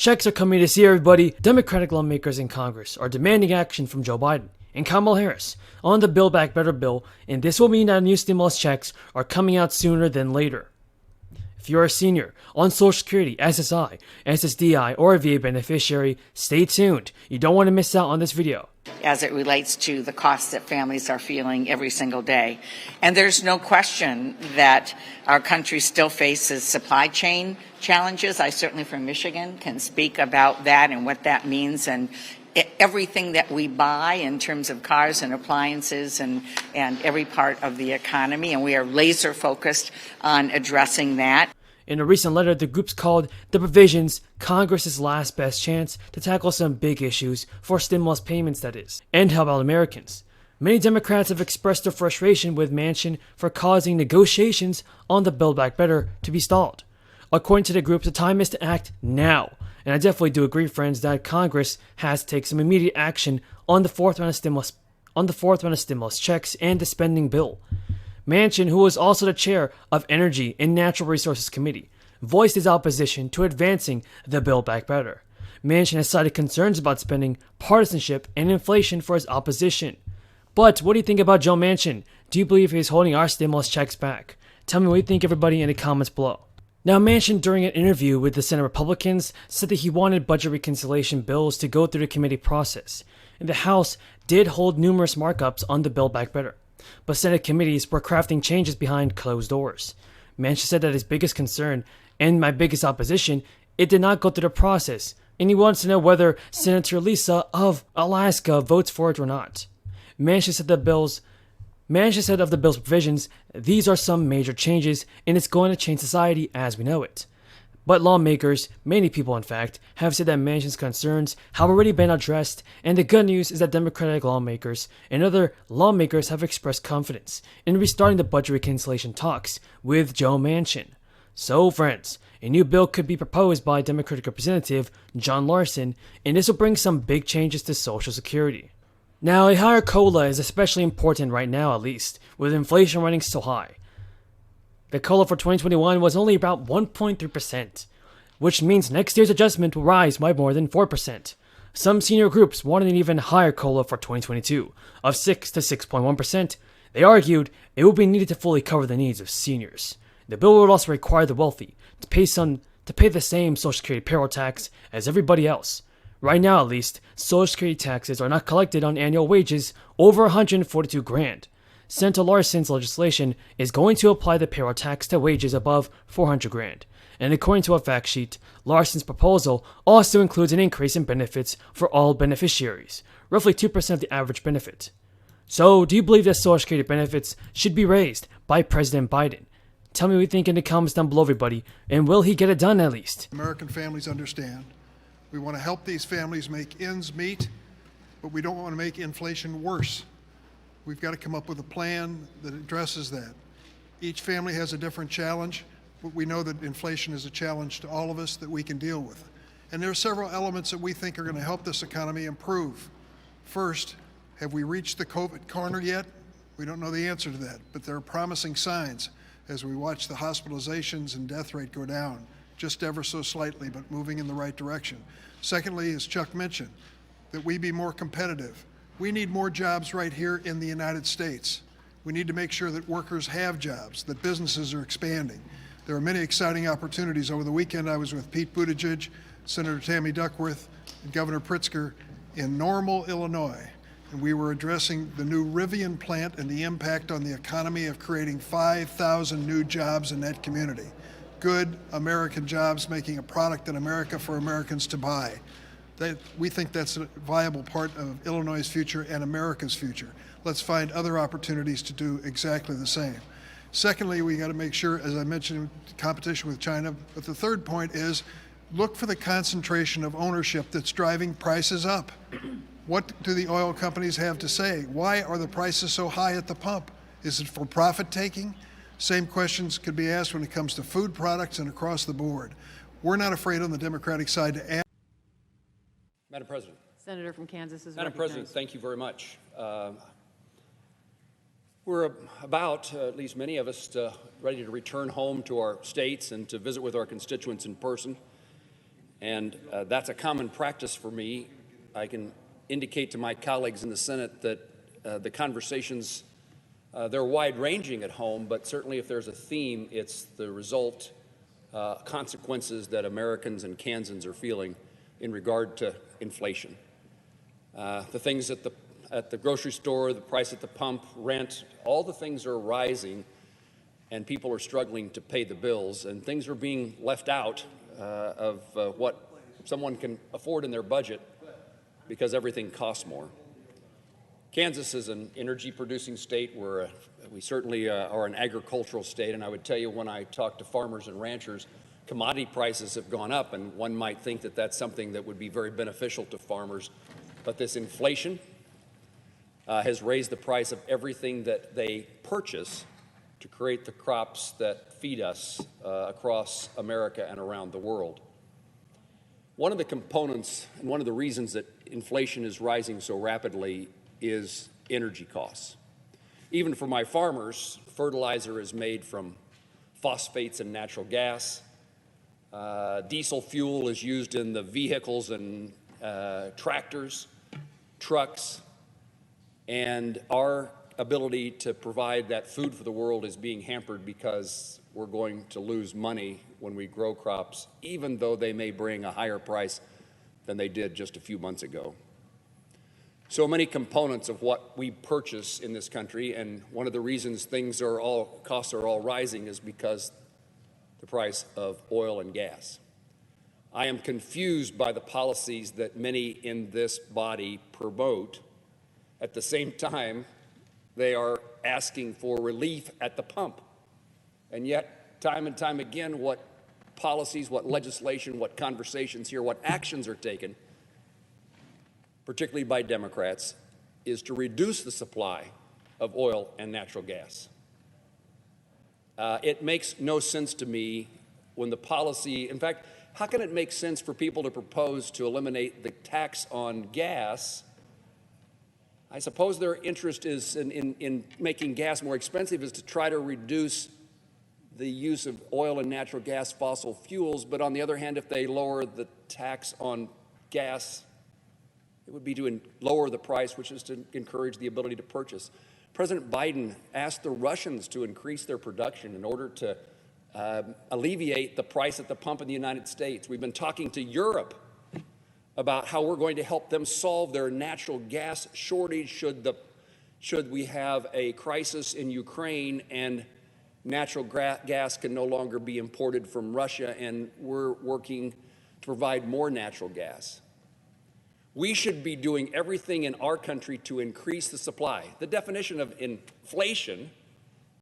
Checks are coming to see everybody. Democratic lawmakers in Congress are demanding action from Joe Biden and Kamala Harris on the Build Back Better bill, and this will mean that new stimulus checks are coming out sooner than later. If you're a senior on Social Security, SSI, SSDI, or a VA beneficiary, stay tuned. You don't want to miss out on this video. As it relates to the costs that families are feeling every single day. And there's no question that our country still faces supply chain challenges. I certainly from Michigan can speak about that and what that means, and everything that we buy in terms of cars and appliances and every part of the economy, and we are laser focused on addressing that. In a recent letter, the groups called the provisions Congress's last best chance to tackle some big issues for stimulus payments, that is, and help out Americans. Many Democrats have expressed their frustration with Manchin for causing negotiations on the Build Back Better to be stalled. According to the group, the time is to act now. And I definitely do agree, friends, that Congress has to take some immediate action on the fourth round of stimulus checks and the spending bill. Manchin, who was also the chair of Energy and Natural Resources Committee, voiced his opposition to advancing the Build Back Better. Manchin has cited concerns about spending, partisanship, and inflation for his opposition. But what do you think about Joe Manchin? Do you believe he's holding our stimulus checks back? Tell me what you think, everybody, in the comments below. Now, Manchin, during an interview with the Senate Republicans, said that he wanted budget reconciliation bills to go through the committee process, and the House did hold numerous markups on the Build Back Better, but Senate committees were crafting changes behind closed doors. Manchin said that his biggest concern, and my biggest opposition, it did not go through the process, and he wants to know whether Senator Lisa of Alaska votes for it or not. Manchin said of the bill's provisions, these are some major changes, and it's going to change society as we know it. But lawmakers, many people in fact, have said that Manchin's concerns have already been addressed, and the good news is that Democratic lawmakers and other lawmakers have expressed confidence in restarting the budget reconciliation talks with Joe Manchin. So friends, a new bill could be proposed by Democratic Representative John Larson, and this will bring some big changes to Social Security. Now, a higher COLA is especially important right now, at least, with inflation running so high. The COLA for 2021 was only about 1.3%, which means next year's adjustment will rise by more than 4%. Some senior groups wanted an even higher COLA for 2022, of 6 to 6.1%. They argued it would be needed to fully cover the needs of seniors. The bill would also require the wealthy to pay the same Social Security payroll tax as everybody else. Right now, at least, Social Security taxes are not collected on annual wages over $142,000. Senator Larson's legislation is going to apply the payroll tax to wages above $400,000. And according to a fact sheet, Larson's proposal also includes an increase in benefits for all beneficiaries, roughly 2% of the average benefit. So, do you believe that Social Security benefits should be raised by President Biden? Tell me what you think in the comments down below, everybody, and will he get it done at least? American families understand. We want to help these families make ends meet, but we don't want to make inflation worse. We've got to come up with a plan that addresses that. Each family has a different challenge, but we know that inflation is a challenge to all of us that we can deal with. And there are several elements that we think are going to help this economy improve. First, have we reached the COVID corner yet? We don't know the answer to that, but there are promising signs as we watch the hospitalizations and death rate go down, just ever so slightly, but moving in the right direction. Secondly, as Chuck mentioned, that we be more competitive. We need more jobs right here in the United States. We need to make sure that workers have jobs, that businesses are expanding. There are many exciting opportunities. Over the weekend, I was with Pete Buttigieg, Senator Tammy Duckworth, and Governor Pritzker in Normal, Illinois. And we were addressing the new Rivian plant and the impact on the economy of creating 5,000 new jobs in that community. Good American jobs making a product in America for Americans to buy. We think that's a viable part of Illinois' future and America's future. Let's find other opportunities to do exactly the same. Secondly, we got to make sure, as I mentioned, competition with China. But the third point is look for the concentration of ownership that's driving prices up. What do the oil companies have to say? Why are the prices so high at the pump? Is it for profit taking? Same questions could be asked when it comes to food products and across the board. We're not afraid on the Democratic side to ask. Madam President. Senator from Kansas is Madam recognized. President, thank you very much. We're about, at least many of us, ready to return home to our states and to visit with our constituents in person. And that's a common practice for me. I can indicate to my colleagues in the Senate that the conversations, they're wide-ranging at home, but certainly if there's a theme, it's the result, consequences that Americans and Kansans are feeling in regard to inflation. The things at the grocery store, the price at the pump, rent, all the things are rising, and people are struggling to pay the bills, and things are being left out of what someone can afford in their budget because everything costs more. Kansas is an energy-producing state. We certainly are an agricultural state, and I would tell you when I talk to farmers and ranchers, commodity prices have gone up, and one might think that that's something that would be very beneficial to farmers. But this inflation has raised the price of everything that they purchase to create the crops that feed us across America and around the world. One of the components and one of the reasons that inflation is rising so rapidly is energy costs. Even for my farmers, fertilizer is made from phosphates and natural gas. Diesel fuel is used in the vehicles and tractors, trucks, and our ability to provide that food for the world is being hampered because we're going to lose money when we grow crops, even though they may bring a higher price than they did just a few months ago. So many components of what we purchase in this country, and one of the reasons costs are all rising is because the price of oil and gas. I am confused by the policies that many in this body promote. At the same time, they are asking for relief at the pump. And yet, time and time again, what policies, what legislation, what conversations here, what actions are taken, particularly by Democrats, is to reduce the supply of oil and natural gas. It makes no sense to me when the policy, in fact, how can it make sense for people to propose to eliminate the tax on gas? I suppose their interest is in making gas more expensive is to try to reduce the use of oil and natural gas fossil fuels, but on the other hand, if they lower the tax on gas, it would be to lower the price, which is to encourage the ability to purchase. President Biden asked the Russians to increase their production in order to alleviate the price at the pump in the United States. We've been talking to Europe about how we're going to help them solve their natural gas shortage should we have a crisis in Ukraine and natural gas can no longer be imported from Russia, and we're working to provide more natural gas. We should be doing everything in our country to increase the supply. The definition of inflation